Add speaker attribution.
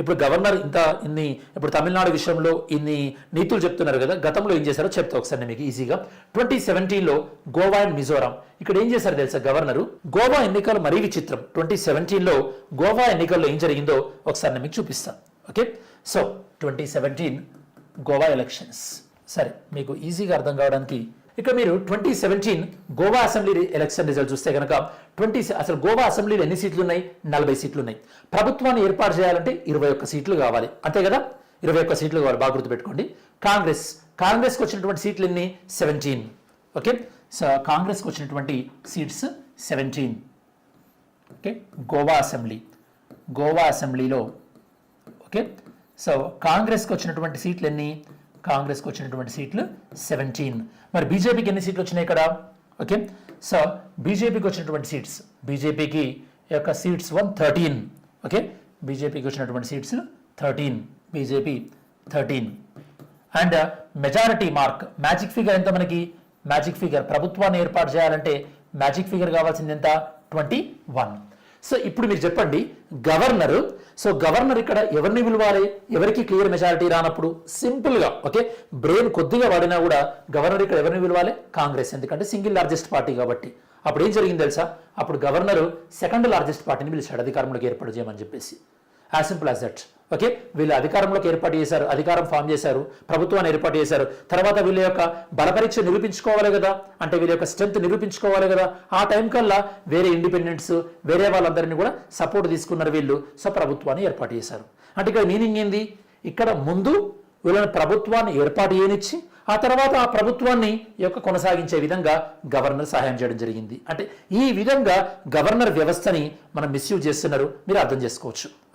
Speaker 1: ఇప్పుడు గవర్నర్ ఇప్పుడు తమిళనాడు విషయంలో ఇన్ని నీతులు చెప్తున్నారు కదా, గతంలో ఏం చేశారో చెప్తా ఒకసారి నేను మీకు ఈజీగా. 2017లో గోవా అండ్ మిజోరాం ఇక్కడ ఏం చేశారు తెలుసా గవర్నరు? గోవా ఎన్నికలు మరీ విచిత్రం. 2017లో గోవా ఎన్నికల్లో ఏం జరిగిందో ఒకసారి నేను మీకు చూపిస్తాను. Okay, so 2017 Goa elections. సరే, మీకు ఈజీగా అర్థం కావడానికి ఇక్కడ మీరు 2017 గోవా అసెంబ్లీ ఎలక్షన్ రిజల్ట్ చూస్తే కనుక అసలు గోవా అసెంబ్లీలో ఎన్ని సీట్లు ఉన్నాయి? 40 సీట్లు ఉన్నాయి. ప్రభుత్వాన్ని ఏర్పాటు చేయాలంటే 21 సీట్లు కావాలి, అంతే కదా? 21 సీట్లు కావాలి, బాగా గుర్తుపెట్టుకోండి. కాంగ్రెస్కి వచ్చినటువంటి సీట్లు ఎన్ని? 17. ఓకే, సో కాంగ్రెస్కి వచ్చినటువంటి సీట్స్ 17. ఓకే, గోవా అసెంబ్లీలో ఓకే, సో కాంగ్రెస్కి వచ్చినటువంటి సీట్లు ఎన్ని? కాంగ్రెస్కి వచ్చినటువంటి సీట్లు 17. మరి బీజేపీకి ఎన్ని సీట్లు వచ్చినాయి ఇక్కడ? ఓకే, సో బీజేపీకి వచ్చినటువంటి సీట్స్, బీజేపీకి యొక్క సీట్స్ 13. ఓకే, బీజేపీకి వచ్చినటువంటి seats 13, BJP 13. And majority mark, magic figure ఎంత మనకి? మ్యాజిక్ ఫిగర్ ప్రభుత్వాన్ని ఏర్పాటు చేయాలంటే మ్యాజిక్ ఫిగర్ కావాల్సింది ఎంత? 21. సో ఇప్పుడు మీరు చెప్పండి, గవర్నర్ ఇక్కడ ఎవరిని పిలవాలి? ఎవరికి క్లియర్ మెజారిటీ రానప్పుడు? సింపుల్గా ఓకే, బ్రెయిన్ కొద్దిగా వాడినా కూడా గవర్నర్ ఇక్కడ ఎవరిని పిలవాలి? కాంగ్రెస్, ఎందుకంటే సింగిల్ లార్జెస్ట్ పార్టీ కాబట్టి. అప్పుడు ఏం జరిగింది తెలుసా? అప్పుడు గవర్నర్ సెకండ్ లార్జెస్ట్ పార్టీని పిలిచాడు అధికారంలోకి ఏర్పాటు చేయమని చెప్పేసి. As simple as that. Okay, వీళ్ళు అధికారంలోకి ఏర్పాటు చేశారు, అధికారం ఫామ్ చేశారు, ప్రభుత్వాన్ని ఏర్పాటు చేశారు. తర్వాత వీళ్ళ యొక్క బలపరీక్ష నిరూపించుకోవాలి కదా, అంటే వీళ్ళ యొక్క స్ట్రెంత్ నిరూపించుకోవాలి కదా. ఆ టైం కల్లా వేరే ఇండిపెండెంట్స్, వేరే వాళ్ళందరినీ కూడా సపోర్ట్ తీసుకున్నారు వీళ్ళు. సో ప్రభుత్వాన్ని ఏర్పాటు చేశారు. అంటే ఇక్కడ మీనింగ్ ఏంది? ఇక్కడ ముందు వీళ్ళని ప్రభుత్వాన్ని ఏర్పాటు చేయనిచ్చి ఆ తర్వాత ఆ ప్రభుత్వాన్ని కొనసాగించే విధంగా గవర్నర్ సహాయం చేయడం జరిగింది. అంటే ఈ విధంగా గవర్నర్ వ్యవస్థని మనం మిస్యూజ్ చేస్తున్నారు, మీరు అర్థం చేసుకోవచ్చు.